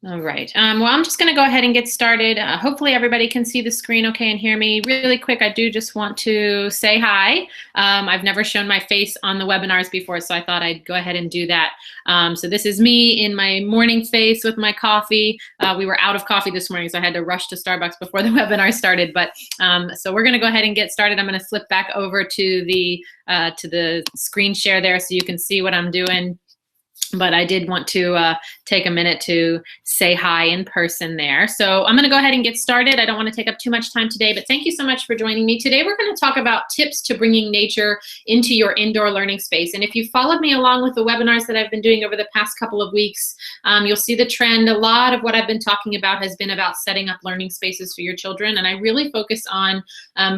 All right. Well, I'm just going to go ahead and get started. Hopefully everybody can see the screen okay and hear me. Really quick, I do just want to say hi. I've never shown my face on the webinars before, so I thought I'd go ahead and do that. So this is me in my morning face with my coffee. We were out of coffee this morning, so I had to rush to Starbucks before the webinar started. But so we're going to go ahead and get started. I'm going to flip back over to the screen share there so you can see what I'm doing. But I did want to take a minute to say hi in person there. So I'm going to go ahead and get started. I don't want to take up too much time today, but thank you so much for joining me. Today we're going to talk about tips to bringing nature into your indoor learning space. And if you followed me along with the webinars that I've been doing over the past couple of weeks, you'll see the trend. A lot of what I've been talking about has been about setting up learning spaces for your children. And I really focus on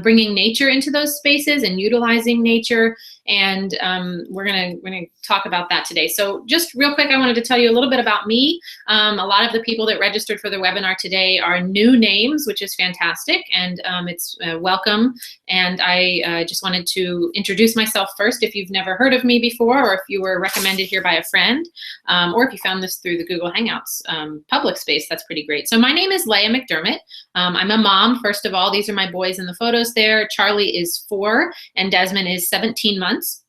bringing nature into those spaces and utilizing nature. And we're gonna talk about that today. So just real quick, I wanted to tell you a little bit about me. A lot of the people that registered for the webinar today are new names, which is fantastic, and it's welcome. And I just wanted to introduce myself first if you've never heard of me before, or if you were recommended here by a friend, or if you found this through the Google Hangouts public space, that's pretty great. So my name is Leah McDermott. I'm a mom, first of all. These are my boys in the photos there. Charlie is 4 and Desmond is 17 months.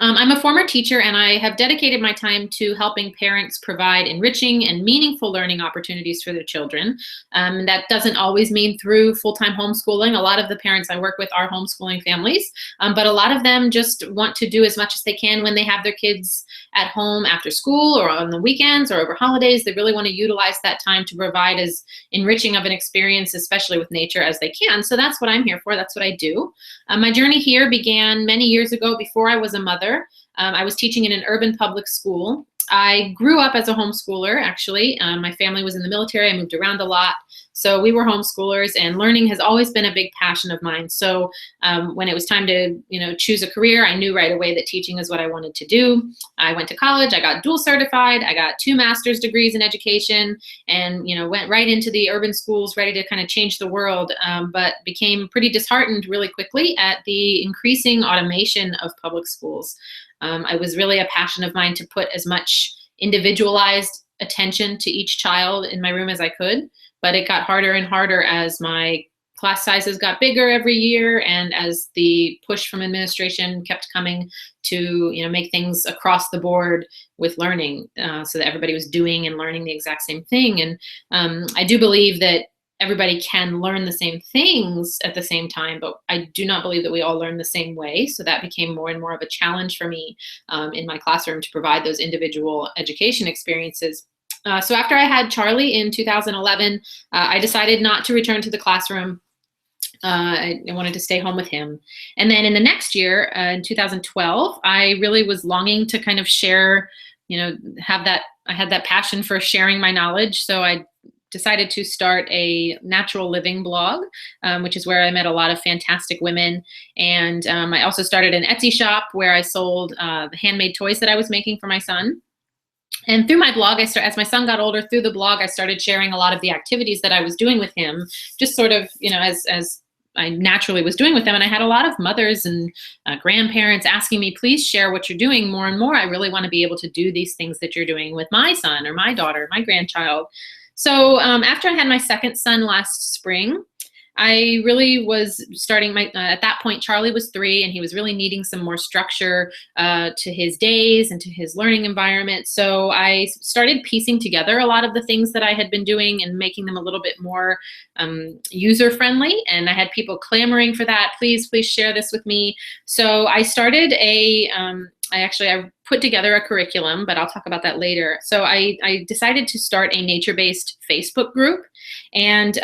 I'm a former teacher, and I have dedicated my time to helping parents provide enriching and meaningful learning opportunities for their children. That doesn't always mean through full-time homeschooling. A lot of the parents I work with are homeschooling families, but a lot of them just want to do as much as they can when they have their kids at home after school or on the weekends or over holidays. They really want to utilize that time to provide as enriching of an experience, especially with nature, as they can. So that's what I'm here for. That's what I do. My journey here began many years ago before I was a mother. I was teaching in an urban public school. I grew up as a homeschooler, actually. My family was in the military. I moved around a lot. So we were homeschoolers, and learning has always been a big passion of mine. So when it was time to choose a career, I knew right away that teaching is what I wanted to do. I went to college. I got dual certified. I got 2 master's degrees in education, and went right into the urban schools, ready to kind of change the world, but became pretty disheartened really quickly at the increasing automation of public schools. It was really a passion of mine to put as much individualized attention to each child in my room as I could, but it got harder and harder as my class sizes got bigger every year, and as the push from administration kept coming to make things across the board with learning, so that everybody was doing and learning the exact same thing. And I do believe that everybody can learn the same things at the same time, but I do not believe that we all learn the same way. So that became more and more of a challenge for me in my classroom to provide those individual education experiences. So after I had Charlie in 2011, I decided not to return to the classroom. I wanted to stay home with him. And then in the next year, in 2012, I really was longing to kind of share, I had that passion for sharing my knowledge. So I decided to start a natural living blog, which is where I met a lot of fantastic women. And I also started an Etsy shop where I sold handmade toys that I was making for my son. And through my blog, as my son got older, through the blog, I started sharing a lot of the activities that I was doing with him, just sort of, as I naturally was doing with them. And I had a lot of mothers and grandparents asking me, please share what you're doing more and more. I really want to be able to do these things that you're doing with my son or my daughter, my grandchild. So after I had my second son last spring, I really was starting at that point, Charlie was 3, and he was really needing some more structure to his days and to his learning environment. So I started piecing together a lot of the things that I had been doing and making them a little bit more user-friendly. And I had people clamoring for that. Please share this with me. So I started I put together a curriculum, but I'll talk about that later. So I decided to start a nature-based Facebook group, and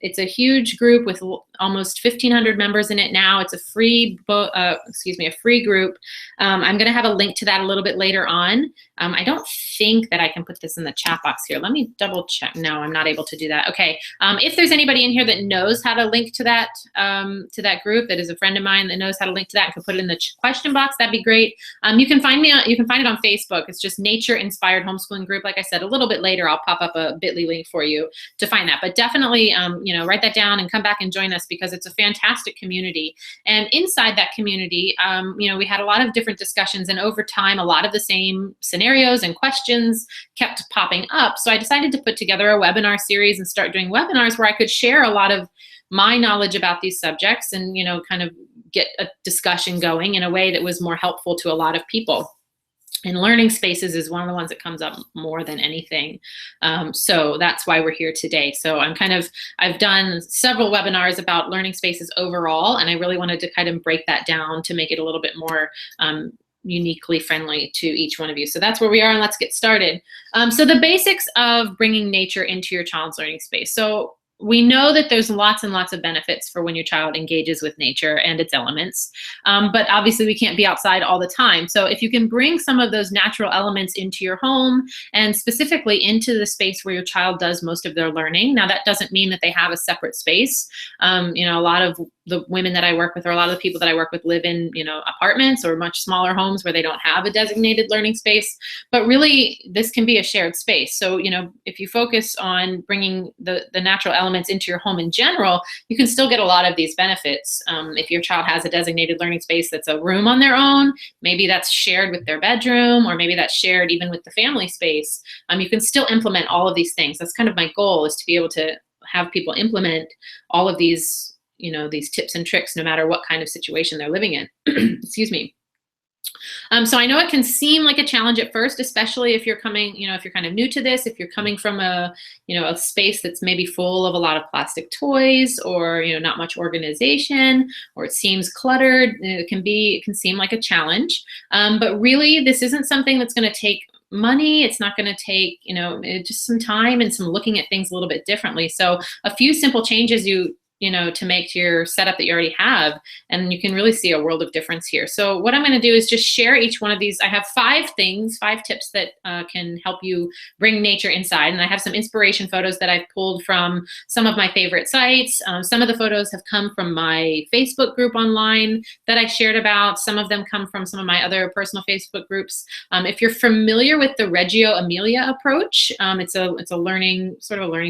it's a huge group with almost 1,500 members in it now. It's a free group. I'm going to have a link to that a little bit later on. I don't think that I can put this in the chat box here. Let me double check. No, I'm not able to do that. Okay. If there's anybody in here that knows how to link to that group, that is a friend of mine that knows how to link to that and can put it in the question box, that'd be great. You can find me you can find it on Facebook. It's just Nature Inspired Homeschooling Group. Like I said, a little bit later, I'll pop up a bit.ly link for you to find that. But definitely, write that down and come back and join us, because it's a fantastic community. And inside that community, we had a lot of different discussions, and over time, a lot of the same scenarios and questions kept popping up. So I decided to put together a webinar series and start doing webinars where I could share a lot of my knowledge about these subjects and, kind of get a discussion going in a way that was more helpful to a lot of people. And learning spaces is one of the ones that comes up more than anything. So that's why we're here today. So I've done several webinars about learning spaces overall, and I really wanted to kind of break that down to make it a little bit more uniquely friendly to each one of you. So that's where we are, and let's get started. So the basics of bringing nature into your child's learning space. So we know that there's lots and lots of benefits for when your child engages with nature and its elements, but obviously we can't be outside all the time. So if you can bring some of those natural elements into your home, and specifically into the space where your child does most of their learning. Now that doesn't mean that they have a separate space. A lot of the women that I work with, or a lot of the people that I work with, live in apartments or much smaller homes where they don't have a designated learning space. But really, this can be a shared space. So if you focus on bringing the natural elements into your home in general, you can still get a lot of these benefits. If your child has a designated learning space that's a room on their own, maybe that's shared with their bedroom, or maybe that's shared even with the family space, you can still implement all of these things. That's kind of my goal, is to be able to have people implement all of these these tips and tricks, no matter what kind of situation they're living in. Excuse me. So I know it can seem like a challenge at first, especially if you're coming, if you're kind of new to this, if you're coming from a space that's maybe full of a lot of plastic toys, or, not much organization, or it seems cluttered. It can seem like a challenge. But really, this isn't something that's going to take money. It's not going to take, just some time and some looking at things a little bit differently. So a few simple changes to make to your setup that you already have, and you can really see a world of difference here. So what I'm going to do is just share each one of these. I have 5 tips that can help you bring nature inside, and I have some inspiration photos that I've pulled from some of my favorite sites. Some of the photos have come from my Facebook group online that I shared about. Some of them come from some of my other personal Facebook groups. If you're familiar with the Reggio Emilia approach, it's a learning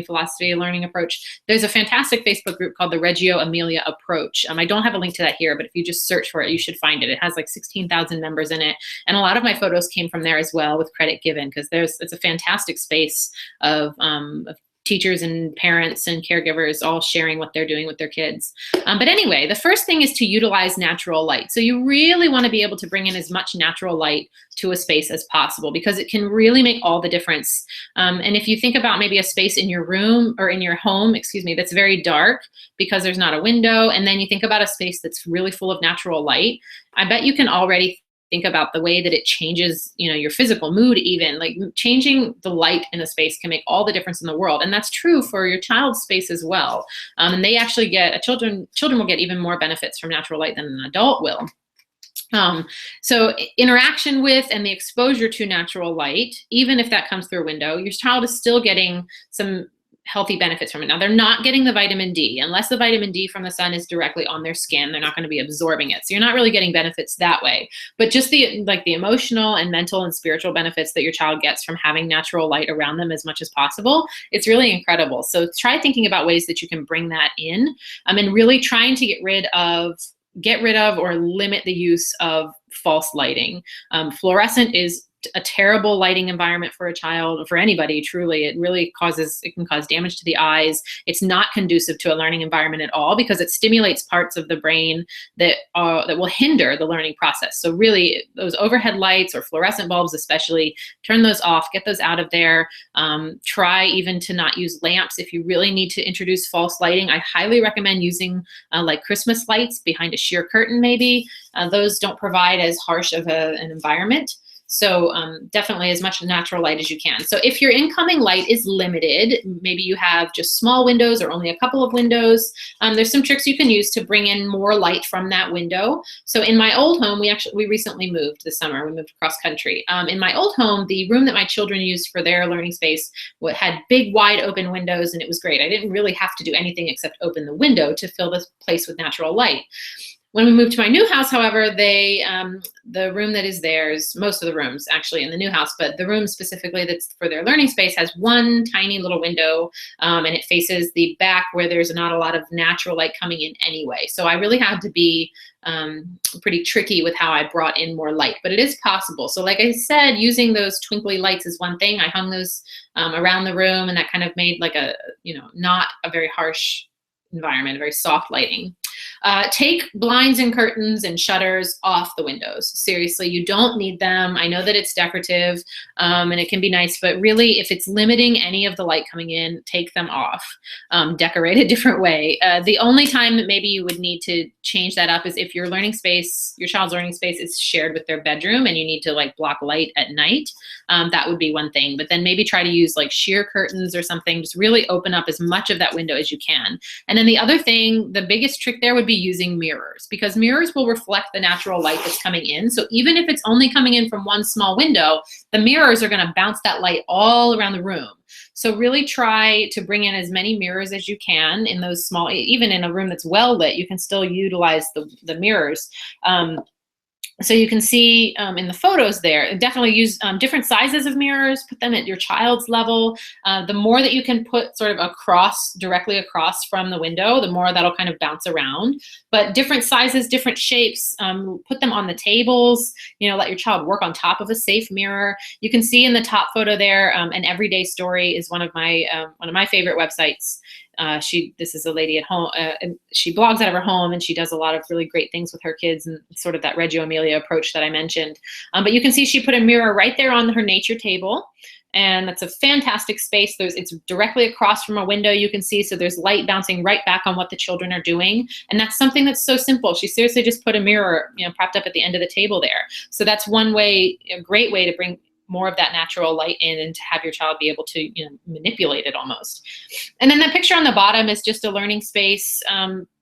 philosophy, a learning approach. There's a fantastic Facebook group called the Reggio Emilia approach. I don't have a link to that here, but if you just search for it, you should find it. It has like 16,000 members in it. And a lot of my photos came from there as well, with credit given, because it's a fantastic space of teachers and parents and caregivers all sharing what they're doing with their kids. But anyway, the first thing is to utilize natural light. So you really want to be able to bring in as much natural light to a space as possible, because it can really make all the difference. And if you think about maybe a space in your room or in your home, that's very dark because there's not a window, and then you think about a space that's really full of natural light, I bet you can already think about the way that it changes, your physical mood. Even like changing the light in a space can make all the difference in the world. And that's true for your child's space as well. And they actually children will get even more benefits from natural light than an adult will. So interaction with and the exposure to natural light, even if that comes through a window, your child is still getting some healthy benefits from it. Now, they're not getting the vitamin D. Unless the vitamin D from the sun is directly on their skin, they're not going to be absorbing it. So you're not really getting benefits that way. But just the emotional and mental and spiritual benefits that your child gets from having natural light around them as much as possible, it's really incredible. So try thinking about ways that you can bring that in, and really trying to get rid of or limit the use of false lighting. Fluorescent is a terrible lighting environment for a child, or for anybody, truly. It can cause damage to the eyes. It's not conducive to a learning environment at all, because it stimulates parts of the brain that will hinder the learning process. So really, those overhead lights or fluorescent bulbs especially, turn those off, get those out of there. Try even to not use lamps. If you really need to introduce false lighting, I highly recommend using like Christmas lights behind a sheer curtain maybe. Those don't provide as harsh of an environment. So definitely as much natural light as you can. So if your incoming light is limited, maybe you have just small windows or only a couple of windows, there's some tricks you can use to bring in more light from that window. So in my old home, we recently moved this summer. We moved across country. In my old home, the room that my children used for their learning space had big, wide open windows, and it was great. I didn't really have to do anything except open the window to fill this place with natural light. When we moved to my new house, however, the room that is theirs, most of the rooms actually in the new house, but the room specifically that's for their learning space has one tiny little window, and it faces the back where there's not a lot of natural light coming in anyway. So I really had to be pretty tricky with how I brought in more light, but it is possible. So like I said, using those twinkly lights is one thing. I hung those around the room, and that kind of made like a, not a very harsh environment, very soft lighting. Take blinds and curtains and shutters off the windows. Seriously, you don't need them. I know that it's decorative and it can be nice, but really if it's limiting any of the light coming in, take them off. Decorate a different way. The only time that maybe you would need to change that up is if your learning space, your child's learning space is shared with their bedroom and you need to like block light at night. That would be one thing, but then maybe try to use like sheer curtains or something. Just really open up as much of that window as you can. And then the other thing, the biggest trick there would be using mirrors, because mirrors will reflect the natural light that's coming in. So even if it's only coming in from one small window, the mirrors are going to bounce that light all around the room. So really try to bring in as many mirrors as you can in those small, even in a room that's well lit, you can still utilize the mirrors. So you can see in the photos there, definitely use different sizes of mirrors, put them at your child's level. The more that you can put sort of directly across from the window, the more that'll kind of bounce around. But different sizes, different shapes, put them on the tables, let your child work on top of a safe mirror. You can see in the top photo there, An Everyday Story is one of my favorite websites. This is a lady at home, and she blogs out of her home, and she does a lot of really great things with her kids and sort of that Reggio Emilia approach that I mentioned. But you can see she put a mirror right there on her nature table, and that's a fantastic space. It's directly across from a window, you can see, so there's light bouncing right back on what the children are doing. And that's something that's so simple. She seriously just put a mirror, propped up at the end of the table there. So that's one way, a great way to bring more of that natural light in and to have your child be able to manipulate it almost. And then the picture on the bottom is just a learning space,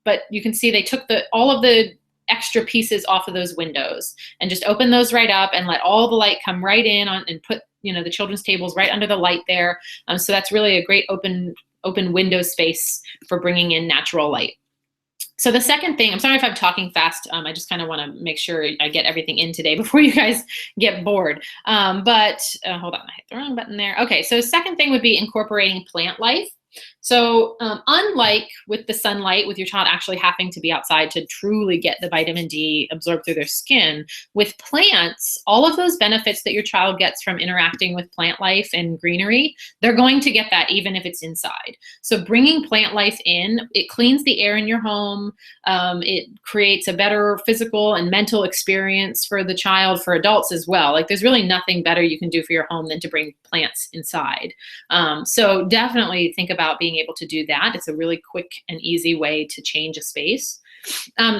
but you can see they took all of the extra pieces off of those windows and just open those right up and let all the light come right in and put the children's tables right under the light there. So that's really a great open window space for bringing in natural light. So the second thing, I'm sorry if I'm talking fast. I just kind of want to make sure I get everything in today before you guys get bored. Hold on, I hit the wrong button there. Okay, so second thing would be incorporating plant life. So unlike with the sunlight, with your child actually having to be outside to truly get the vitamin D absorbed through their skin, with plants, all of those benefits that your child gets from interacting with plant life and greenery, they're going to get that even if it's inside. So bringing plant life in, it cleans the air in your home. It creates a better physical and mental experience for the child, for adults as well. Like there's really nothing better you can do for your home than to bring plants inside. So definitely think about being able to do that. It's a really quick and easy way to change a space.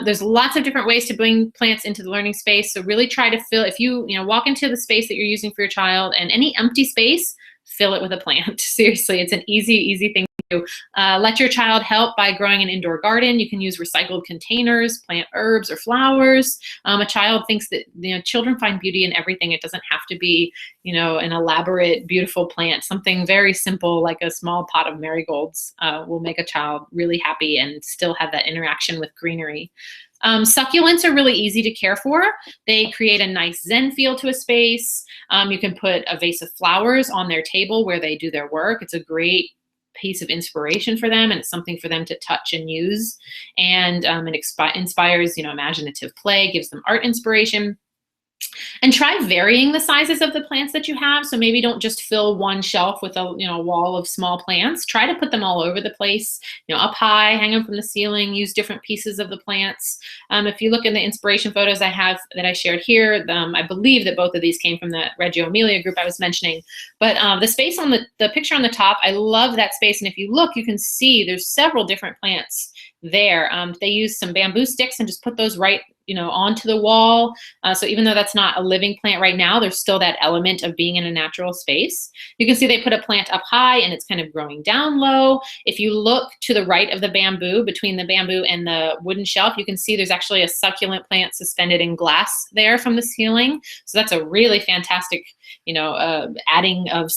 There's lots of different ways to bring plants into the learning space. So really try to fill, if you walk into the space that you're using for your child and any empty space, fill it with a plant. Seriously, it's an easy thing to do. Let your child help by growing an indoor garden. You can use recycled containers, plant herbs or flowers. A child thinks that children find beauty in everything. It doesn't have to be an elaborate, beautiful plant. Something very simple like a small pot of marigolds will make a child really happy and still have that interaction with greenery. Succulents are really easy to care for. They create a nice zen feel to a space. You can put a vase of flowers on their table where they do their work. It's a great piece of inspiration for them, and it's something for them to touch and use. And it inspires, imaginative play, gives them art inspiration. And try varying the sizes of the plants that you have. So maybe don't just fill one shelf with a wall of small plants. Try to put them all over the place, up high, hang them from the ceiling, use different pieces of the plants. If you look in the inspiration photos I have that I shared here, I believe that both of these came from the Reggio Emilia group I was mentioning. But the space on the picture on the top, I love that space. And if you look, you can see there's several different plants there. They use some bamboo sticks and just put those right onto the wall. So even though that's not a living plant right now, there's still that element of being in a natural space. You can see they put a plant up high and it's kind of growing down low. If you look to the right of the bamboo, between the bamboo and the wooden shelf, you can see there's actually a succulent plant suspended in glass there from the ceiling. So that's a really fantastic, adding of,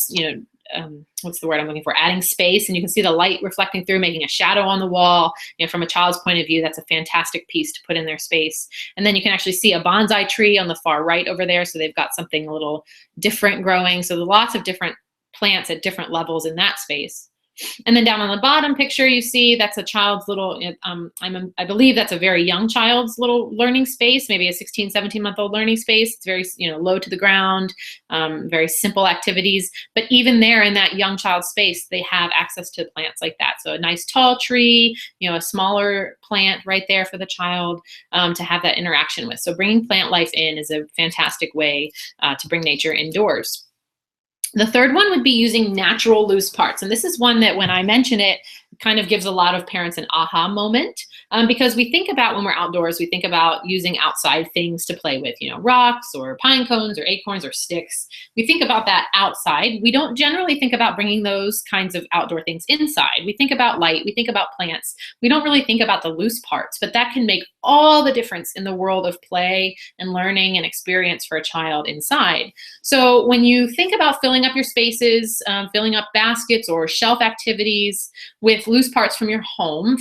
what's the word I'm looking for? Adding space, and you can see the light reflecting through, making a shadow on the wall. From a child's point of view, that's a fantastic piece to put in their space. And then you can actually see a bonsai tree on the far right over there. So they've got something a little different growing. So there's lots of different plants at different levels in that space. And then down on the bottom picture, you see that's a child's little, I believe that's a very young child's little learning space, maybe a 16, 17-month-old learning space. It's very, low to the ground, very simple activities. But even there in that young child space, they have access to plants like that. So a nice tall tree, a smaller plant right there for the child to have that interaction with. So bringing plant life in is a fantastic way to bring nature indoors. The third one would be using natural loose parts. And this is one that when I mention it, kind of gives a lot of parents an aha moment because we think about when we're outdoors, we think about using outside things to play with, rocks or pine cones or acorns or sticks. We think about that outside. We don't generally think about bringing those kinds of outdoor things inside. We think about light, we think about plants. We don't really think about the loose parts, but that can make all the difference in the world of play and learning and experience for a child inside. So when you think about filling up your spaces, filling up baskets or shelf activities with loose parts from your home,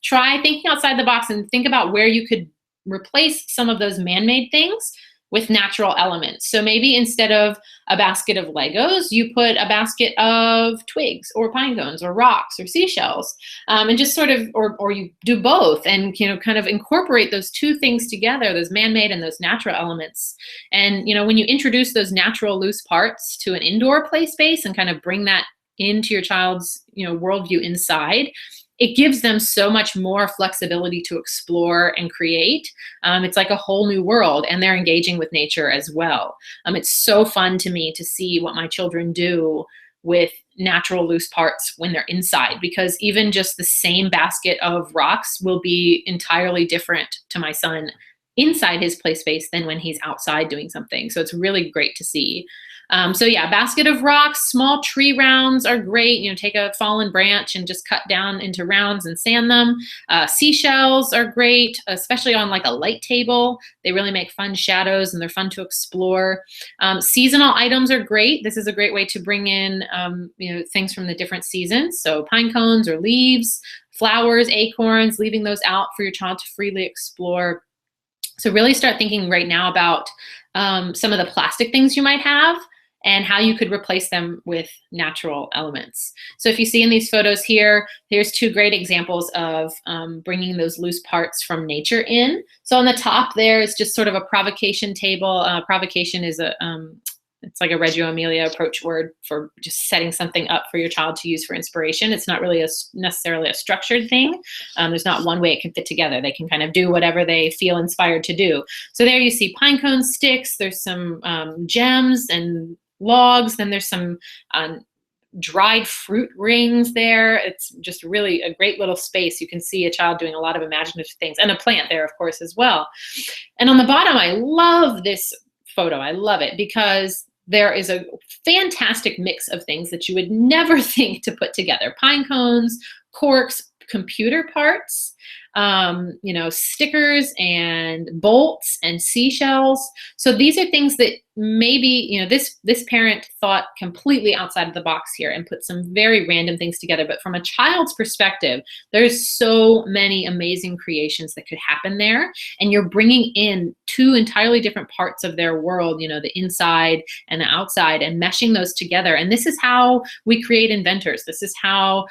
try thinking outside the box and think about where you could replace some of those man-made things with natural elements. So maybe instead of a basket of Legos, you put a basket of twigs or pine cones or rocks or seashells, and just sort of, or you do both and, kind of incorporate those two things together, those man-made and those natural elements. And, when you introduce those natural loose parts to an indoor play space and kind of bring that into your child's, worldview inside, it gives them so much more flexibility to explore and create. It's like a whole new world, and they're engaging with nature as well. It's so fun to me to see what my children do with natural loose parts when they're inside, because even just the same basket of rocks will be entirely different to my son inside his play space than when he's outside doing something. So it's really great to see. So yeah, basket of rocks, small tree rounds are great. Take a fallen branch and just cut down into rounds and sand them. Seashells are great, especially on like a light table. They really make fun shadows and they're fun to explore. Seasonal items are great. This is a great way to bring in, things from the different seasons. So pine cones or leaves, flowers, acorns, leaving those out for your child to freely explore. So really start thinking right now about some of the plastic things you might have and how you could replace them with natural elements. So if you see in these photos here, here's two great examples of bringing those loose parts from nature in. So on the top there is just sort of a provocation table. Provocation is it's like a Reggio Emilia approach word for just setting something up for your child to use for inspiration. It's not really necessarily a structured thing. There's not one way it can fit together. They can kind of do whatever they feel inspired to do. So there you see pine cone sticks. There's some gems and logs. Then there's some dried fruit rings there. It's just really a great little space. You can see a child doing a lot of imaginative things, and a plant there, of course, as well. And on the bottom, I love this photo. I love it because there is a fantastic mix of things that you would never think to put together. Pine cones, corks, computer parts, stickers and bolts and seashells. So these are things that maybe, this parent thought completely outside of the box here and put some very random things together. But from a child's perspective, there's so many amazing creations that could happen there. And you're bringing in two entirely different parts of their world, the inside and the outside, and meshing those together. And this is how we create inventors. This is how,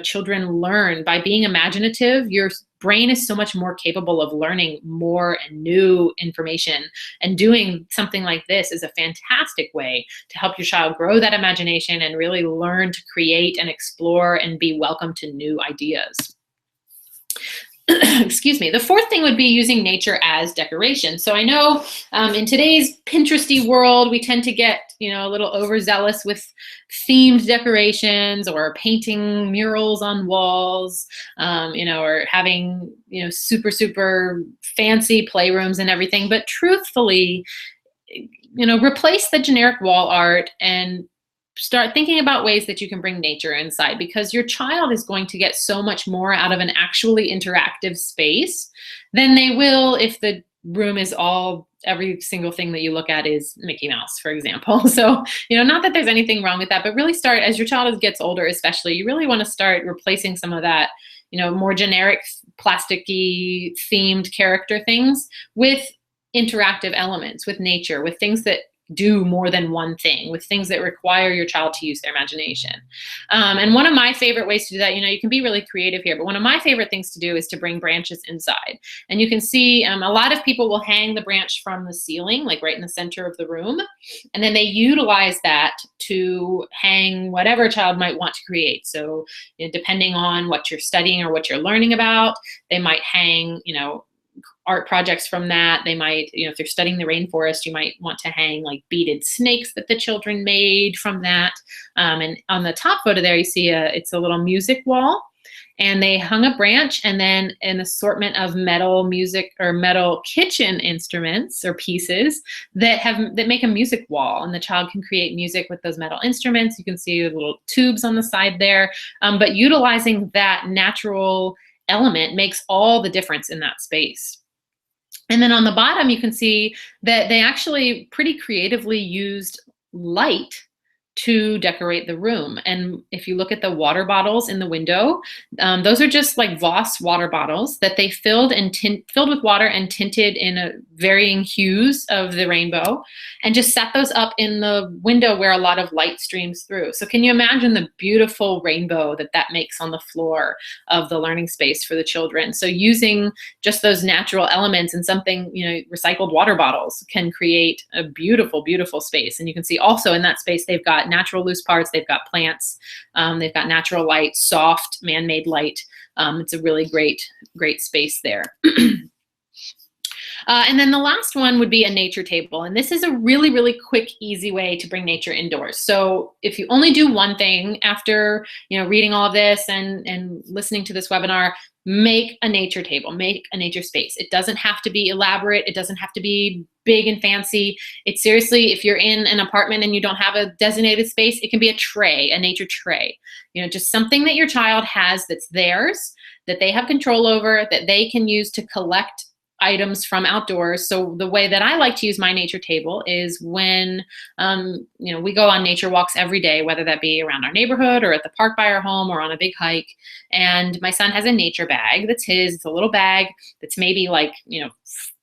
children learn. By being imaginative, your brain is so much more capable of learning more and new information. And doing something like this is a fantastic way to help your child grow that imagination and really learn to create and explore and be welcome to new ideas. Excuse me. The fourth thing would be using nature as decoration. So I know in today's Pinteresty world, we tend to get, a little overzealous with themed decorations or painting murals on walls, or having, super, super fancy playrooms and everything. But truthfully, replace the generic wall art and start thinking about ways that you can bring nature inside, because your child is going to get so much more out of an actually interactive space than they will if the room is all every single thing that you look at is Mickey Mouse, for example. So, not that there's anything wrong with that, but really start, as your child gets older especially, you really want to start replacing some of that, more generic plasticky themed character things with interactive elements, with nature, with things that do more than one thing, with things that require your child to use their imagination. And one of my favorite ways to do that, you can be really creative here, but one of my favorite things to do is to bring branches inside. And you can see a lot of people will hang the branch from the ceiling, like right in the center of the room. And then they utilize that to hang whatever a child might want to create. So depending on what you're studying or what you're learning about, they might hang, art projects from that. They might, if they're studying the rainforest, you might want to hang like beaded snakes that the children made from that. And on the top photo there, you see it's a little music wall. And they hung a branch and then an assortment of metal music or metal kitchen instruments or pieces that make a music wall. And the child can create music with those metal instruments. You can see the little tubes on the side there. But utilizing that natural element makes all the difference in that space. And then on the bottom, you can see that they actually pretty creatively used light to decorate the room. And if you look at the water bottles in the window, those are just like Voss water bottles that they filled with water and tinted in varying hues of the rainbow, and just set those up in the window where a lot of light streams through. So can you imagine the beautiful rainbow that makes on the floor of the learning space for the children? So using just those natural elements and something, recycled water bottles can create a beautiful, beautiful space. And you can see also in that space, they've got natural loose parts, they've got plants, they've got natural light, soft man-made light. It's a really great space there. And then the last one would be a nature table. And this is a really, really quick, easy way to bring nature indoors. So if you only do one thing after, reading all of this and listening to this webinar, make a nature table, make a nature space. It doesn't have to be elaborate. It doesn't have to be big and fancy. It's seriously, if you're in an apartment and you don't have a designated space, it can be a tray, a nature tray. Just something that your child has that's theirs, that they have control over, that they can use to collect items from outdoors. So the way that I like to use my nature table is when, we go on nature walks every day, whether that be around our neighborhood or at the park by our home or on a big hike. And my son has a nature bag that's his. It's a little bag that's maybe like,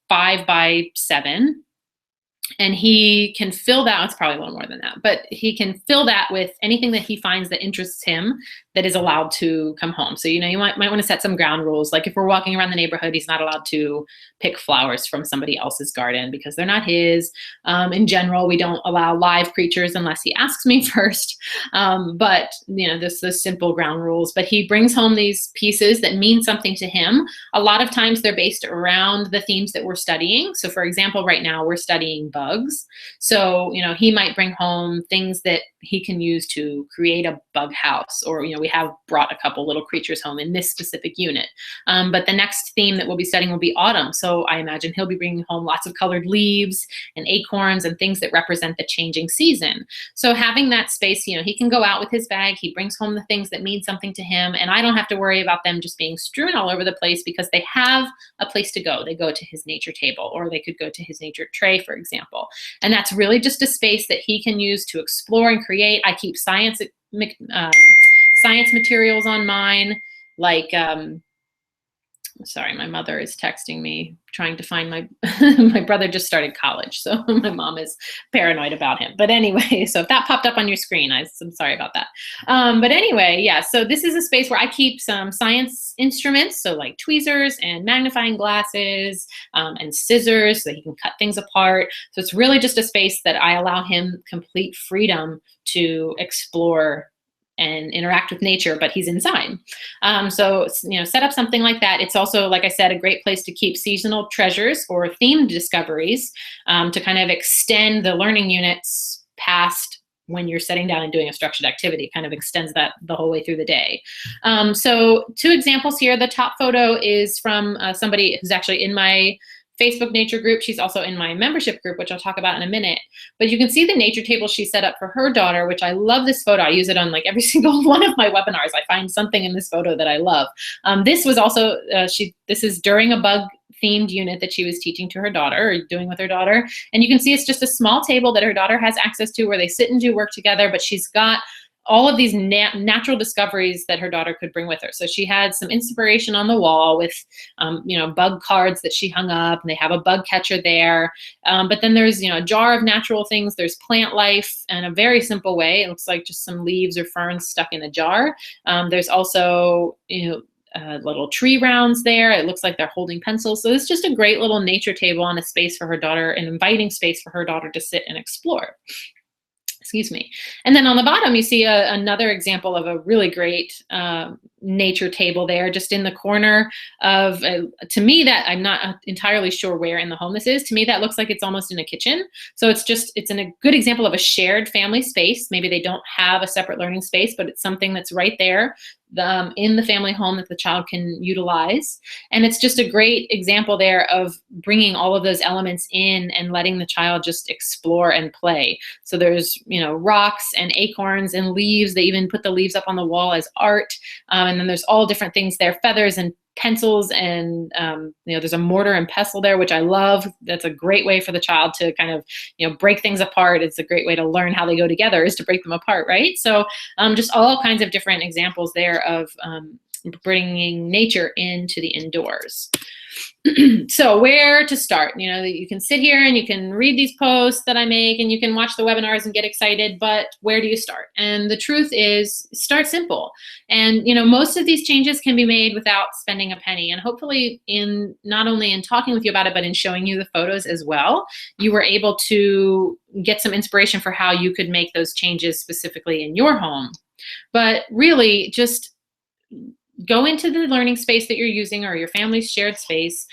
5 by 7. And he can fill that, it's probably a little more than that, but he can fill that with anything that he finds that interests him that is allowed to come home. So, you might want to set some ground rules. Like if we're walking around the neighborhood, he's not allowed to pick flowers from somebody else's garden because they're not his. In general, we don't allow live creatures unless he asks me first. But, those simple ground rules. But he brings home these pieces that mean something to him. A lot of times they're based around the themes that we're studying. So for example, right now we're studying bugs. So, he might bring home things that he can use to create a bug house, or, we have brought a couple little creatures home in this specific unit. But the next theme that we'll be studying will be autumn. So I imagine he'll be bringing home lots of colored leaves and acorns and things that represent the changing season. So having that space, he can go out with his bag, he brings home the things that mean something to him, and I don't have to worry about them just being strewn all over the place because they have a place to go. They go to his nature table, or they could go to his nature tray, for example. And that's really just a space that he can use to explore and create. I keep science materials on mine, like, sorry, my mother is texting me, trying to find my, my brother just started college, so my mom is paranoid about him. But anyway, so if that popped up on your screen, I'm sorry about that. But anyway, yeah, so this is a space where I keep some science instruments, so like tweezers and magnifying glasses and scissors so that he can cut things apart. So it's really just a space that I allow him complete freedom to explore and interact with nature, but he's inside. So, set up something like that. It's also, like I said, a great place to keep seasonal treasures or themed discoveries to kind of extend the learning units past when you're sitting down and doing a structured activity. It kind of extends that the whole way through the day. So 2 examples here. The top photo is from somebody who's actually in my Facebook nature group. She's also in my membership group, which I'll talk about in a minute. But you can see the nature table she set up for her daughter, which I love this photo. I use it on like every single one of my webinars. I find something in this photo that I love. This was also, this is during a bug themed unit that she was teaching to her daughter or doing with her daughter. And you can see it's just a small table that her daughter has access to where they sit and do work together, but she's got all of these natural discoveries that her daughter could bring with her. So she had some inspiration on the wall with, bug cards that she hung up, and they have a bug catcher there. But then there's, a jar of natural things. There's plant life in a very simple way. It looks like just some leaves or ferns stuck in a jar. There's also, little tree rounds there. It looks like they're holding pencils. So it's just a great little nature table and a space for her daughter, an inviting space for her daughter to sit and explore. Excuse me. And then on the bottom, you see another example of a really great nature table there, just in the corner of, to me, that I'm not entirely sure where in the home this is. To me, that looks like it's almost in a kitchen. So it's a good example of a shared family space. Maybe they don't have a separate learning space, but it's something that's right there in the family home that the child can utilize. And it's just a great example there of bringing all of those elements in and letting the child just explore and play. So there's, rocks and acorns and leaves. They even put the leaves up on the wall as art. And then there's all different things there, feathers and pencils, and there's a mortar and pestle there, which I love. That's a great way for the child to kind of break things apart. It's a great way to learn how they go together, is to break them apart, right? So just all kinds of different examples there of bringing nature into the indoors. So where to start? You can sit here and you can read these posts that I make, and you can watch the webinars and get excited, but where do you start? And the truth is, start simple. And most of these changes can be made without spending a penny. And hopefully, in not only in talking with you about it, but in showing you the photos as well, you were able to get some inspiration for how you could make those changes specifically in your home. But really, just go into the learning space that you're using, or your family's shared space.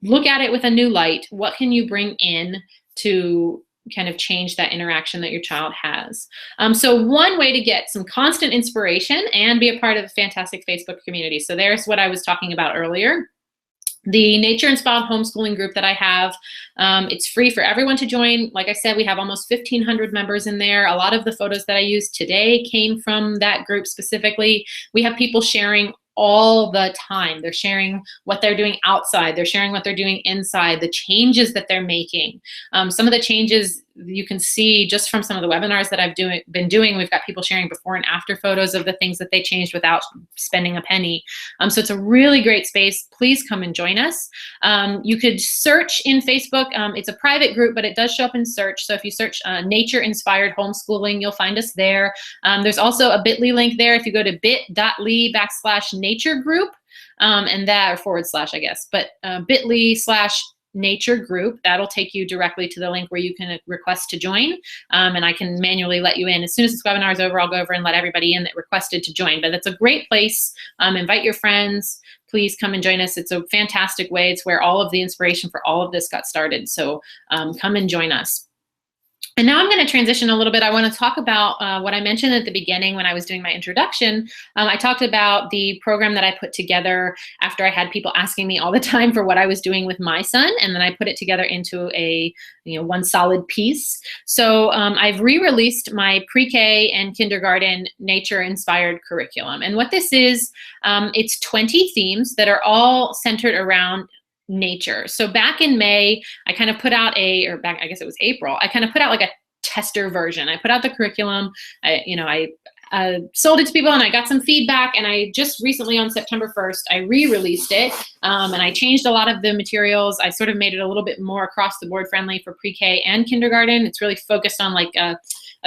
Look at it with a new light. What can you bring in to kind of change that interaction that your child has? So one way to get some constant inspiration and be a part of a fantastic Facebook community. So there's what I was talking about earlier. The Nature Inspired Homeschooling group that I have, it's free for everyone to join. Like I said, we have almost 1,500 members in there. A lot of the photos that I used today came from that group specifically. We have people sharing all the time. They're sharing what they're doing outside. They're sharing what they're doing inside, the changes that they're making. Some of the changes you can see just from some of the webinars that I've been doing. We've got people sharing before and after photos of the things that they changed without spending a penny. So it's a really great space. Please come and join us. You could search in Facebook. It's a private group, but it does show up in search. So if you search Nature Inspired Homeschooling, you'll find us there. There's also a bit.ly link there. If you go to bit.ly/nature group, and that, or / I guess, but bit.ly/nature group, that'll take you directly to the link where you can request to join, and I can manually let you in. As soon as this webinar is over, I'll go over and let everybody in that requested to join. But it's a great place. Invite your friends. Please come and join us. It's a fantastic way. It's where all of the inspiration for all of this got started. So come and join us. And now I'm going to transition a little bit. I want to talk about what I mentioned at the beginning when I was doing my introduction. I talked about the program that I put together after I had people asking me all the time for what I was doing with my son, and then I put it together into a one solid piece. So I've re-released my pre-K and kindergarten nature-inspired curriculum. And what this is, it's 20 themes that are all centered around nature. So back in May, I kind of put out I guess it was April, I kind of put out like a tester version. I put out the curriculum, I sold it to people and I got some feedback, and I just recently on September 1st, I re-released it, and I changed a lot of the materials. I sort of made it a little bit more across the board friendly for pre-K and kindergarten. It's really focused on like a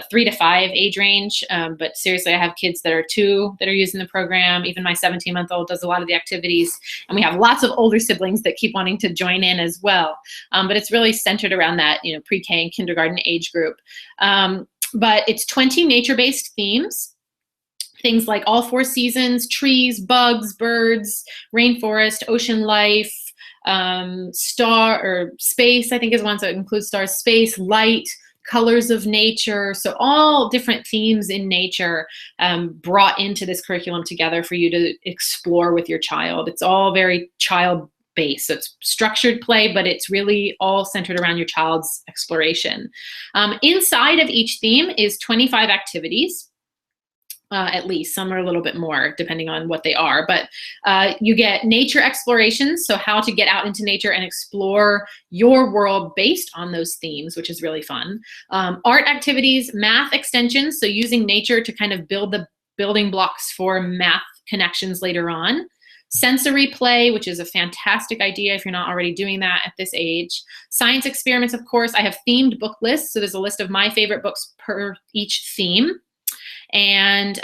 3 to 5 age range, but seriously, I have kids that are 2 that are using the program. Even my 17-month-old does a lot of the activities, and we have lots of older siblings that keep wanting to join in as well. But it's really centered around that pre-K and kindergarten age group. But it's 20 nature-based themes. Things like all 4 seasons, trees, bugs, birds, rainforest, ocean life, star or space, I think is one, so it includes stars, space, light, colors of nature. So all different themes in nature brought into this curriculum together for you to explore with your child. It's all very child-based. So it's structured play, but it's really all centered around your child's exploration. Inside of each theme is 25 activities. At least. Some are a little bit more depending on what they are, but you get nature explorations, so how to get out into nature and explore your world based on those themes, which is really fun. Art activities, math extensions, so using nature to kind of build the building blocks for math connections later on. Sensory play, which is a fantastic idea if you're not already doing that at this age. Science experiments, of course. I have themed book lists, so there's a list of my favorite books per each theme. And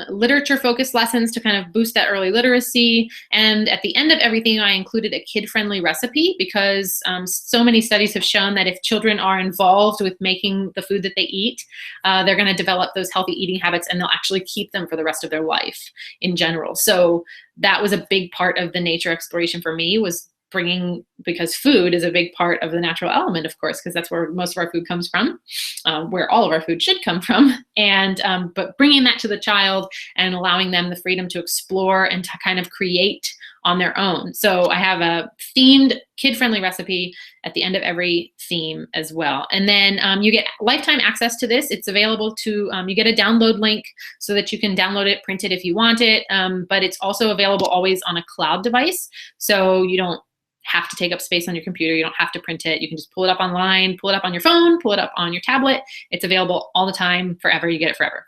literature-focused lessons to kind of boost that early literacy. And at the end of everything, I included a kid-friendly recipe because so many studies have shown that if children are involved with making the food that they eat, they're going to develop those healthy eating habits, and they'll actually keep them for the rest of their life in general. So that was a big part of the nature exploration for me, was bringing, because food is a big part of the natural element, of course, because that's where most of our food comes from, where all of our food should come from. And but bringing that to the child and allowing them the freedom to explore and to kind of create on their own. So I have a themed kid-friendly recipe at the end of every theme as well. And then you get lifetime access to this. It's available to, you get a download link so that you can download it, print it if you want it, but it's also available always on a cloud device. So you don't have to take up space on your computer. You don't have to print it. You can just pull it up online, pull it up on your phone, pull it up on your tablet. It's available all the time, forever. You get it forever.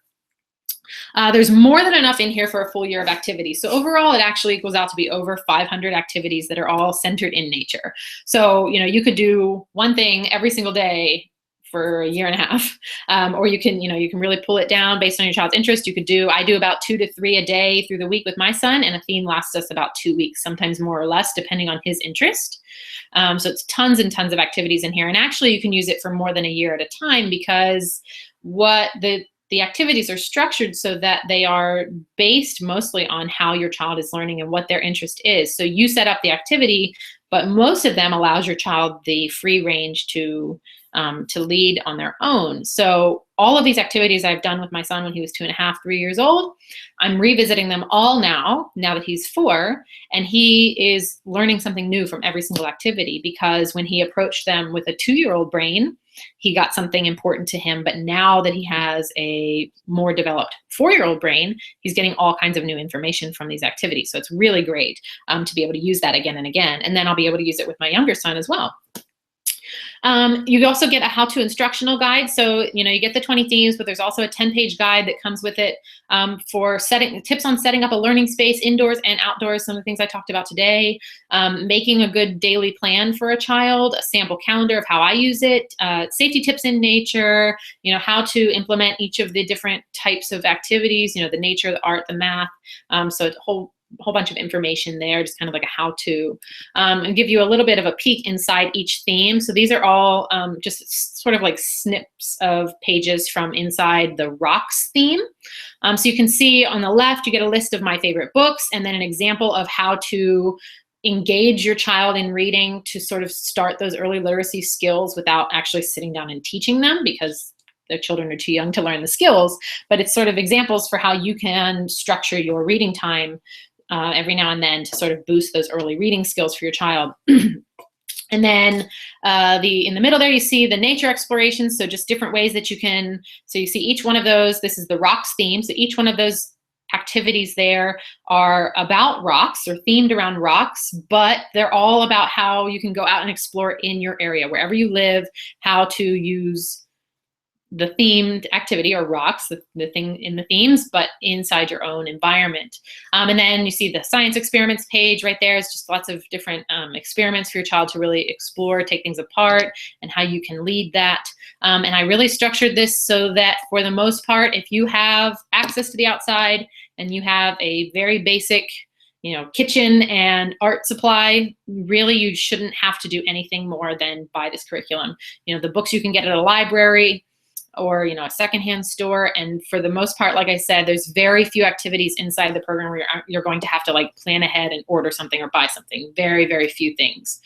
There's more than enough in here for a full year of activities. So overall, it actually goes out to be over 500 activities that are all centered in nature. So, you know, you could do one thing every single day for a year and a half, or you can, you can really pull it down based on your child's interest. You could do, I do about 2 to 3 a day through the week with my son, and a theme lasts us about 2 weeks, sometimes more or less, depending on his interest. So it's tons and tons of activities in here, and actually you can use it for more than a year at a time, because what the activities are structured so that they are based mostly on how your child is learning and what their interest is. So you set up the activity, but most of them allows your child the free range to lead on their own. So all of these activities I've done with my son when he was 2.5, 3 years old, I'm revisiting them all now that he's 4, and he is learning something new from every single activity, because when he approached them with a 2-year-old brain, he got something important to him. But now that he has a more developed 4-year-old brain, he's getting all kinds of new information from these activities. So it's really great to be able to use that again and again. And then I'll be able to use it with my younger son as well. You also get a how-to instructional guide. So, you get the 20 themes, but there's also a 10-page guide that comes with it for tips on setting up a learning space indoors and outdoors, some of the things I talked about today, making a good daily plan for a child, a sample calendar of how I use it, safety tips in nature, how to implement each of the different types of activities, the nature, the art, the math. So it's a whole bunch of information there, just kind of like a how-to, and give you a little bit of a peek inside each theme. So these are all just sort of like snips of pages from inside the rocks theme. So you can see on the left, you get a list of my favorite books, and then an example of how to engage your child in reading to sort of start those early literacy skills without actually sitting down and teaching them, because the children are too young to learn the skills. But it's sort of examples for how you can structure your reading time every now and then to sort of boost those early reading skills for your child. And then in the middle there, you see the nature explorations. So just different ways that you can, so you see each one of those, this is the rocks theme. So each one of those activities there are about rocks or themed around rocks, but they're all about how you can go out and explore in your area, wherever you live, how to use the themed activity or rocks, the thing in the themes, but inside your own environment. And then you see the science experiments page right there. It's just lots of different experiments for your child to really explore, take things apart, and how you can lead that. And I really structured this so that for the most part, if you have access to the outside and you have a very basic kitchen and art supply, really you shouldn't have to do anything more than buy this curriculum. The books you can get at a library or a secondhand store, and for the most part, like I said, there's very few activities inside the program where you're going to have to like plan ahead and order something or buy something. Very, very few things.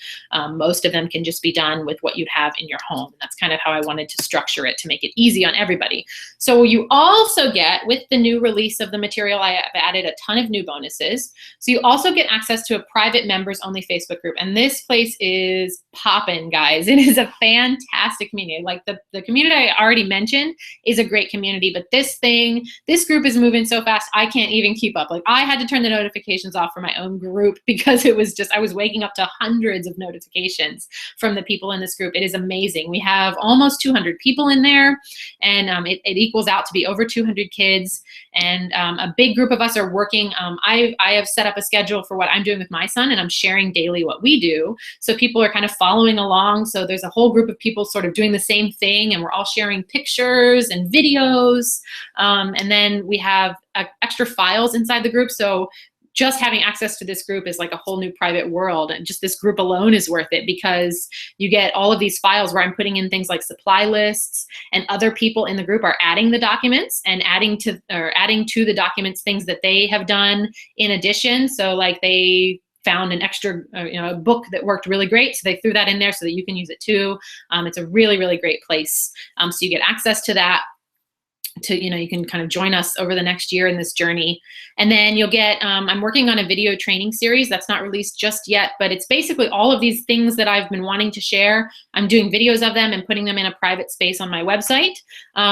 Most of them can just be done with what you'd have in your home. And that's kind of how I wanted to structure it to make it easy on everybody. So you also get, with the new release of the material, I have added a ton of new bonuses. So you also get access to a private members only Facebook group, and this place is poppin', guys. It is a fantastic community. Like the community I already mentioned, is a great community. But this group is moving so fast, I can't even keep up. Like, I had to turn the notifications off for my own group because it was just, I was waking up to hundreds of notifications from the people in this group. It is amazing. We have almost 200 people in there, and it equals out to be over 200 kids. And a big group of us are working. I have set up a schedule for what I'm doing with my son, and I'm sharing daily what we do. So people are kind of following along. So there's a whole group of people sort of doing the same thing, and we're all sharing pictures and videos. And then we have extra files inside the group. So just having access to this group is like a whole new private world. And just this group alone is worth it, because you get all of these files where I'm putting in things like supply lists, and other people in the group are adding the documents and adding to the documents things that they have done in addition. So like they found an extra a book that worked really great, so they threw that in there so that you can use it too. It's a really, really great place. So you get access to that. You can kind of join us over the next year in this journey. And then you'll get, I'm working on a video training series that's not released just yet, but it's basically all of these things that I've been wanting to share. I'm doing videos of them and putting them in a private space on my website.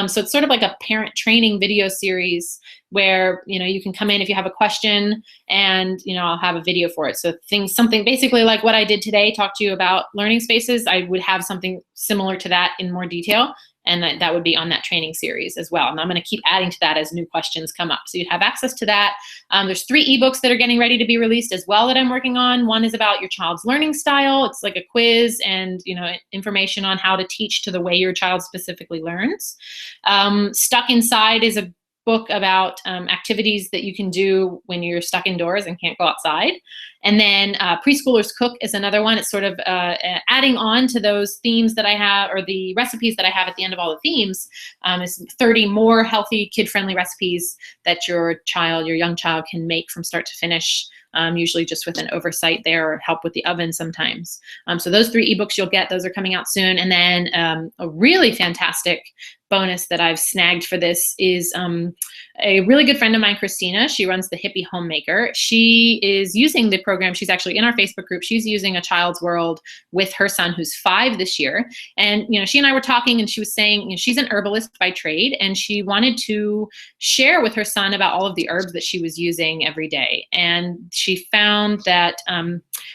So it's sort of like a parent training video series where, you can come in if you have a question, and, I'll have a video for it. So something basically like what I did today, talk to you about learning spaces, I would have something similar to that in more detail. And that would be on that training series as well. And I'm going to keep adding to that as new questions come up. So you'd have access to that. There's 3 ebooks that are getting ready to be released as well that I'm working on. One is about your child's learning style. It's like a quiz and information on how to teach to the way your child specifically learns. Stuck Inside is a book about activities that you can do when you're stuck indoors and can't go outside. And then Preschoolers Cook is another one. It's sort of adding on to those themes that I have, or the recipes that I have at the end of all the themes. Is 30 more healthy, kid-friendly recipes that your young child can make from start to finish, usually just with an oversight there or help with the oven sometimes. So those 3 ebooks you'll get, those are coming out soon. And then a really fantastic bonus that I've snagged for this is a really good friend of mine, Christina. She runs the Hippie Homemaker. She is using the program. She's actually in our Facebook group. She's using A Child's World with her son, who's 5 this year. And, she and I were talking, and she was saying, she's an herbalist by trade, and she wanted to share with her son about all of the herbs that she was using every day. And she found that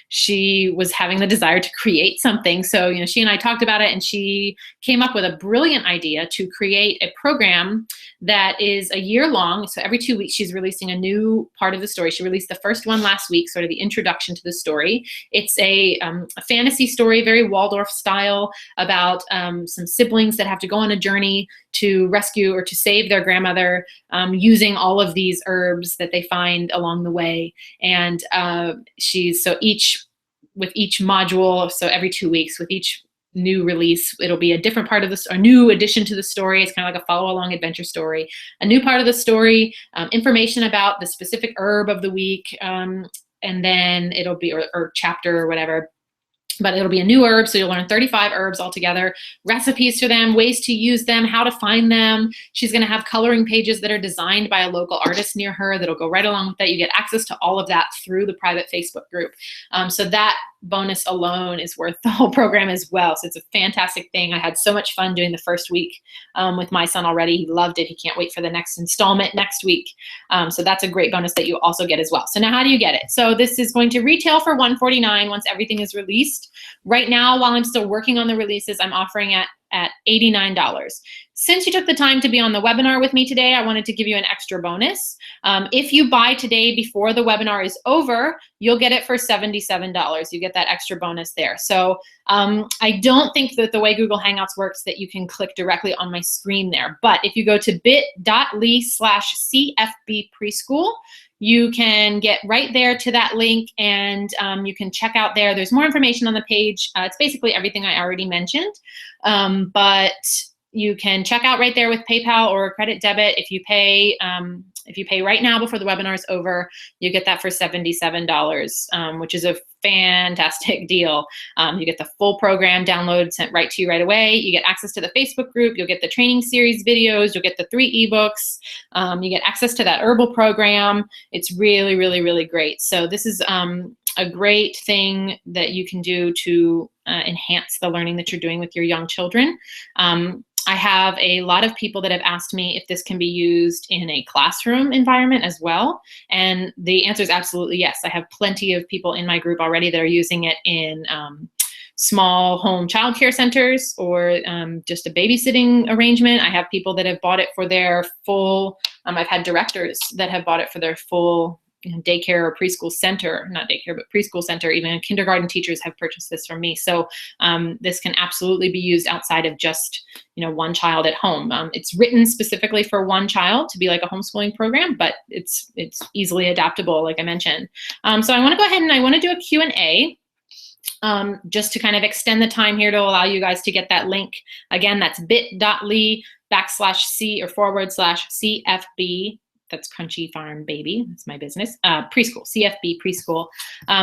she was having the desire to create something. So, she and I talked about it, and she came up with a brilliant idea to create a program that is a year long. So every 2 weeks, she's releasing a new part of the story. She released the first one last week, sort of the introduction to the story. It's a fantasy story, very Waldorf style, about some siblings that have to go on a journey to rescue or to save their grandmother, using all of these herbs that they find along the way. And with each module, so every 2 weeks, with each new release, it'll be a different part of this, a new addition to the story. It's kind of like a follow-along adventure story, a new part of the story, information about the specific herb of the week, and then it'll be, or chapter or whatever. But it'll be a new herb, so you'll learn 35 herbs altogether, recipes for them, ways to use them, how to find them. She's going to have coloring pages that are designed by a local artist near her that'll go right along with that. You get access to all of that through the private Facebook group. So that bonus alone is worth the whole program as well. So it's a fantastic thing. I had so much fun doing the first week with my son already. He loved it. He can't wait for the next installment next week. So that's a great bonus that you also get as well. So now how do you get it? So this is going to retail for $149 once everything is released. Right now, while I'm still working on the releases, I'm offering at $89. Since you took the time to be on the webinar with me today, I wanted to give you an extra bonus. If you buy today before the webinar is over, you'll get it for $77. You get that extra bonus there. So I don't think that the way Google Hangouts works that you can click directly on my screen there. But if you go to bit.ly/CFB-preschool, you can get right there to that link, and you can check out there. There's more information on the page. It's basically everything I already mentioned, but you can check out right there with PayPal or credit debit. If you pay right now before the webinar is over, you get that for $77, which is a fantastic deal. You get the full program download sent right to you right away. You get access to the Facebook group. You'll get the training series videos. You'll get the 3 ebooks. You get access to that herbal program. It's really, really, really great. So this is a great thing that you can do to enhance the learning that you're doing with your young children. I have a lot of people that have asked me if this can be used in a classroom environment as well. And the answer is absolutely yes. I have plenty of people in my group already that are using it in small home childcare centers or just a babysitting arrangement. I have people that have bought it for their full, I've had directors that have bought it for their full daycare or preschool center, not daycare, but preschool center. Even kindergarten teachers have purchased this from me. So this can absolutely be used outside of just, one child at home. It's written specifically for one child to be like a homeschooling program, but it's easily adaptable, like I mentioned. So I want to go ahead and I want to do a Q&A. Just to kind of extend the time here to allow you guys to get that link. Again, that's bit.ly/C or /CFB. That's Crunchy Farm Baby. That's my business. Preschool, CFB preschool.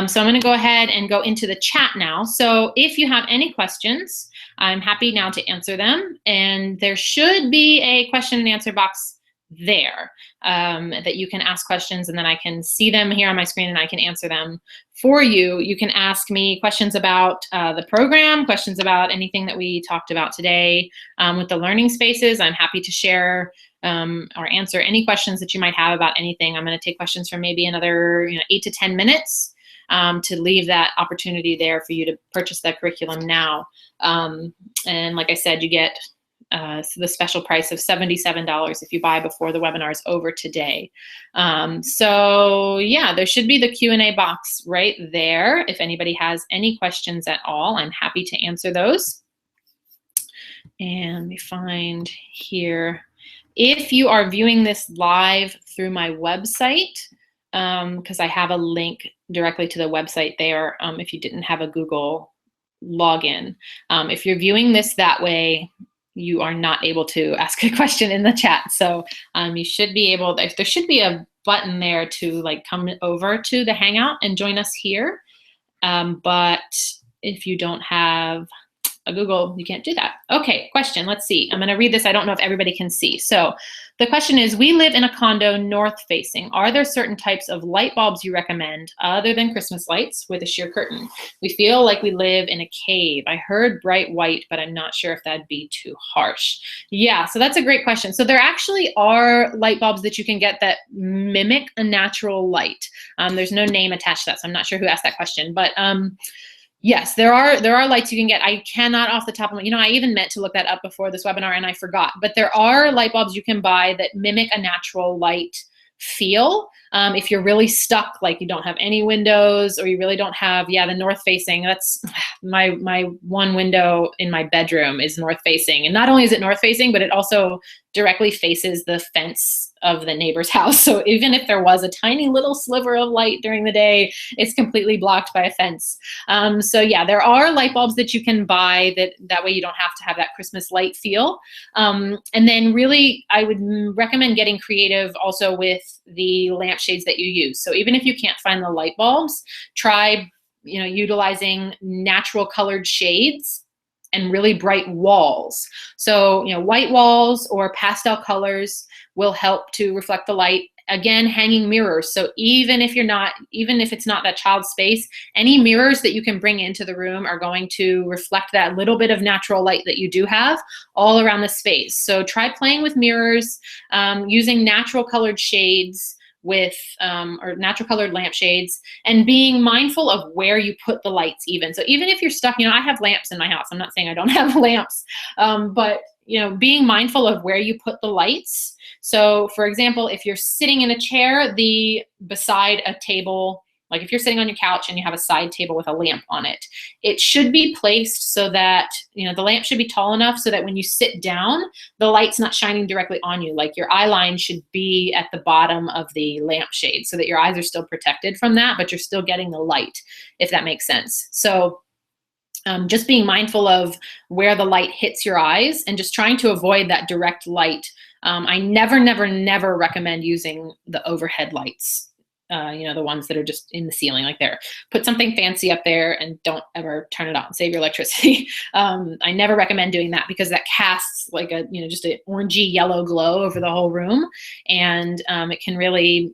So I'm going to go ahead and go into the chat now. So if you have any questions, I'm happy now to answer them. And there should be a question and answer box there that you can ask questions, and then I can see them here on my screen and I can answer them for you. You can ask me questions about the program, questions about anything that we talked about today with the learning spaces. I'm happy to share or answer any questions that you might have about anything. I'm going to take questions for maybe another 8 to 10 minutes to leave that opportunity there for you to purchase that curriculum now. And like I said, you get the special price of $77 if you buy before the webinar is over today. So yeah, there should be the Q&A box right there. If anybody has any questions at all, I'm happy to answer those. And let me find here. If you are viewing this live through my website, because I have a link directly to the website there, if you didn't have a Google login. If you're viewing this that way, you are not able to ask a question in the chat. So you should be able, there should be a button there to come over to the Hangout and join us here. But if you don't have a Google, you can't do that. Okay, question, let's see. I'm gonna read this. I don't know if everybody can see. So the question is, we live in a condo north facing. Are there certain types of light bulbs you recommend other than Christmas lights with a sheer curtain? We feel like we live in a cave. I heard bright white, but I'm not sure if that'd be too harsh. Yeah, so that's a great question. So there actually are light bulbs that you can get that mimic a natural light. There's no name attached to that, so I'm not sure who asked that question, but yes, there are lights you can get. I cannot off the top of my, I even meant to look that up before this webinar and I forgot, but there are light bulbs you can buy that mimic a natural light feel. If you're really stuck, like you don't have any windows or you really don't have, the north facing, that's my one window in my bedroom is north facing. And not only is it north facing, but it also directly faces the fence of the neighbor's house. So even if there was a tiny little sliver of light during the day, it's completely blocked by a fence. So yeah, there are light bulbs that you can buy that way you don't have to have that Christmas light feel. And then really, I would recommend getting creative also with the lampshades that you use. So even if you can't find the light bulbs, try utilizing natural colored shades and really bright walls. So, white walls or pastel colors will help to reflect the light. Again, hanging mirrors. So even if it's not that child's space, any mirrors that you can bring into the room are going to reflect that little bit of natural light that you do have all around the space. So try playing with mirrors, using natural colored shades with or natural colored lampshades, and being mindful of where you put the lights even. So even if you're stuck, I have lamps in my house. I'm not saying I don't have lamps, but being mindful of where you put the lights. So for example, if you're sitting in a chair, beside a table, like if you're sitting on your couch and you have a side table with a lamp on it, it should be placed so that, the lamp should be tall enough so that when you sit down, the light's not shining directly on you. Like your eye line should be at the bottom of the lampshade so that your eyes are still protected from that, but you're still getting the light, if that makes sense. So just being mindful of where the light hits your eyes and just trying to avoid that direct light. I never recommend using the overhead lights, the ones that are just in the ceiling like there. Put something fancy up there and don't ever turn it on. Save your electricity. I never recommend doing that because that casts like just an orangey yellow glow over the whole room. And it can really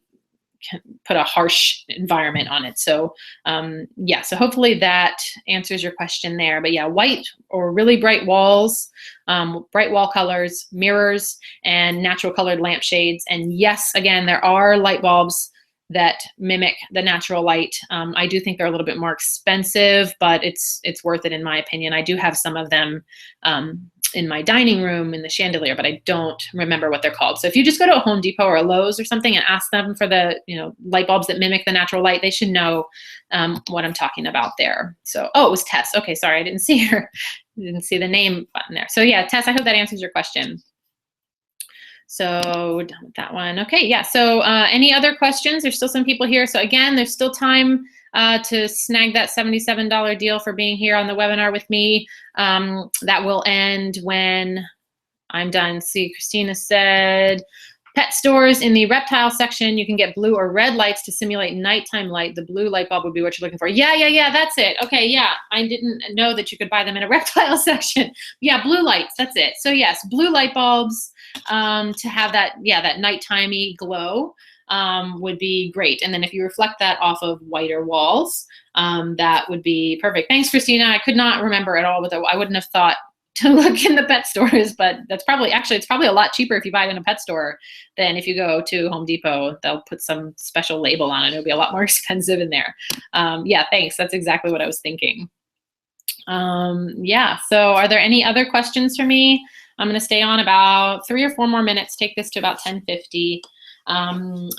put a harsh environment on it. So yeah, so hopefully that answers your question there. But yeah, white or really bright walls, bright wall colors, mirrors, and natural colored lampshades. And yes, again, there are light bulbs that mimic the natural light. I do think they're a little bit more expensive, but it's worth it in my opinion. I do have some of them in my dining room in the chandelier, but I don't remember what they're called. So if you just go to a Home Depot or a Lowe's or something and ask them for the light bulbs that mimic the natural light, they should know what I'm talking about there. So, oh, it was Tess. Okay, sorry, I didn't see her. Didn't see the name button there. So yeah, Tess, I hope that answers your question. So we're done with that one. Okay, yeah, so any other questions? There's still some people here. So again, there's still time to snag that $77 deal for being here on the webinar with me. That will end when I'm done. See, Christina said, pet stores in the reptile section, you can get blue or red lights to simulate nighttime light. The blue light bulb would be what you're looking for. Yeah, that's it. Okay, yeah, I didn't know that you could buy them in a reptile section. Yeah, blue lights, that's it. So yes, blue light bulbs to have that, yeah, that nighttimey glow would be great. And then if you reflect that off of whiter walls, that would be perfect. Thanks, Christina. I could not remember at all, I wouldn't have thought to look in the pet stores, but that's probably, actually, it's probably a lot cheaper if you buy it in a pet store than if you go to Home Depot. They'll put some special label on it. It'll be a lot more expensive in there. Yeah, thanks. That's exactly what I was thinking. Yeah, so are there any other questions for me? I'm going to stay on about 3 or 4 more minutes, take this to about 10:50.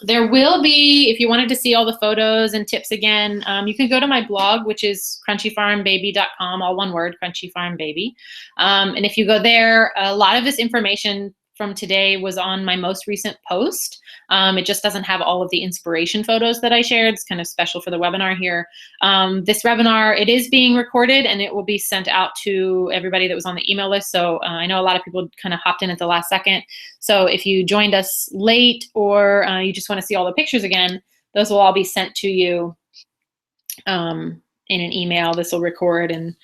There will be, if you wanted to see all the photos and tips again, you can go to my blog, which is crunchyfarmbaby.com, all one word, Crunchy Farm Baby. And if you go there, a lot of this information from today was on my most recent post. It just doesn't have all of the inspiration photos that I shared. It's kind of special for the webinar here. This webinar, it is being recorded and it will be sent out to everybody that was on the email list. So I know a lot of people kind of hopped in at the last second. So if you joined us late or you just want to see all the pictures again, those will all be sent to you in an email. This will record and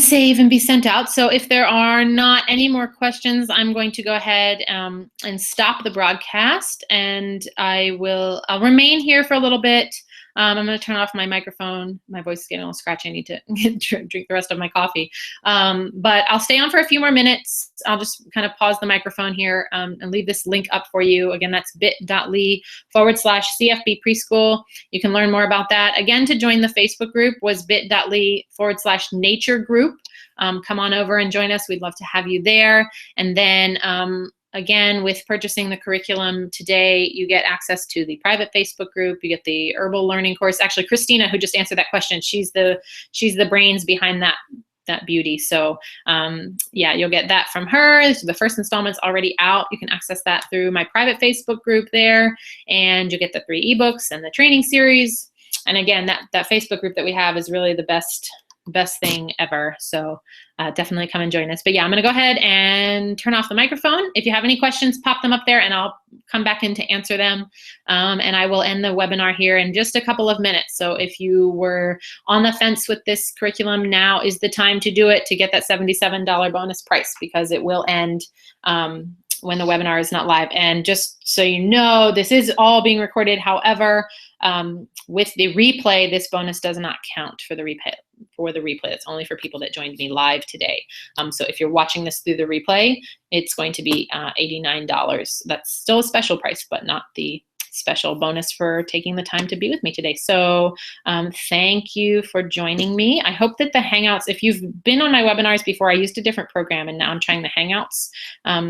save and be sent out. So if there are not any more questions, I'm going to go ahead and stop the broadcast, and I'll remain here for a little bit. I'm going to turn off my microphone. My voice is getting a little scratchy. I need to drink the rest of my coffee. But I'll stay on for a few more minutes. I'll just kind of pause the microphone here and leave this link up for you. Again, that's bit.ly/CFB preschool. You can learn more about that. Again, to join the Facebook group was bit.ly/nature group. Come on over and join us. We'd love to have you there. And then again, with purchasing the curriculum today, you get access to the private Facebook group. You get the herbal learning course. Actually, Christina, who just answered that question, she's the brains behind that beauty. So yeah, you'll get that from her. The first installment's already out. You can access that through my private Facebook group there, and you get the 3 ebooks and the training series. And again, that Facebook group that we have is really the best thing ever. So definitely come and join us. But yeah, I'm going to go ahead and turn off the microphone. If you have any questions, pop them up there and I'll come back in to answer them. And I will end the webinar here in just a couple of minutes. So if you were on the fence with this curriculum, now is the time to do it, to get that $77 bonus price, because it will end when the webinar is not live. And just so you know, this is all being recorded. However, with the replay, this bonus does not count for the replay. It's only for people that joined me live today. So if you're watching this through the replay, it's going to be $89. That's still a special price, but not the special bonus for taking the time to be with me today. So thank you for joining me. I hope that the Hangouts, if you've been on my webinars before, I used a different program and now I'm trying the Hangouts.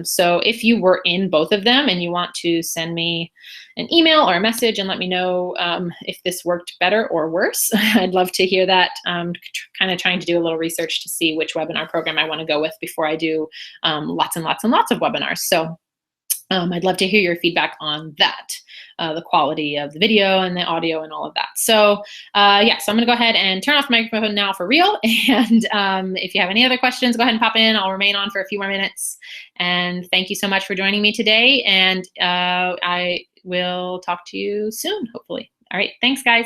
So if you were in both of them and you want to send me an email or a message and let me know if this worked better or worse, I'd love to hear that. Kind of trying to do a little research to see which webinar program I want to go with before I do lots and lots and lots of webinars. So I'd love to hear your feedback on that, the quality of the video and the audio and all of that. So yeah, so I'm gonna go ahead and turn off the microphone now for real. And if you have any other questions, go ahead and pop in. I'll remain on for a few more minutes. And thank you so much for joining me today. And I will talk to you soon, hopefully. All right, thanks guys.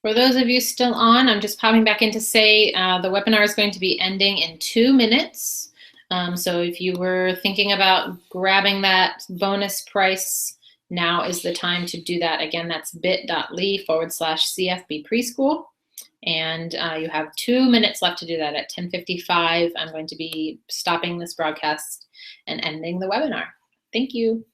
For those of you still on, I'm just popping back in to say the webinar is going to be ending in 2 minutes. So if you were thinking about grabbing that bonus price, now is the time to do that. Again, that's bit.ly/CFB preschool. And you have 2 minutes left to do that. At 10:55, I'm going to be stopping this broadcast and ending the webinar. Thank you.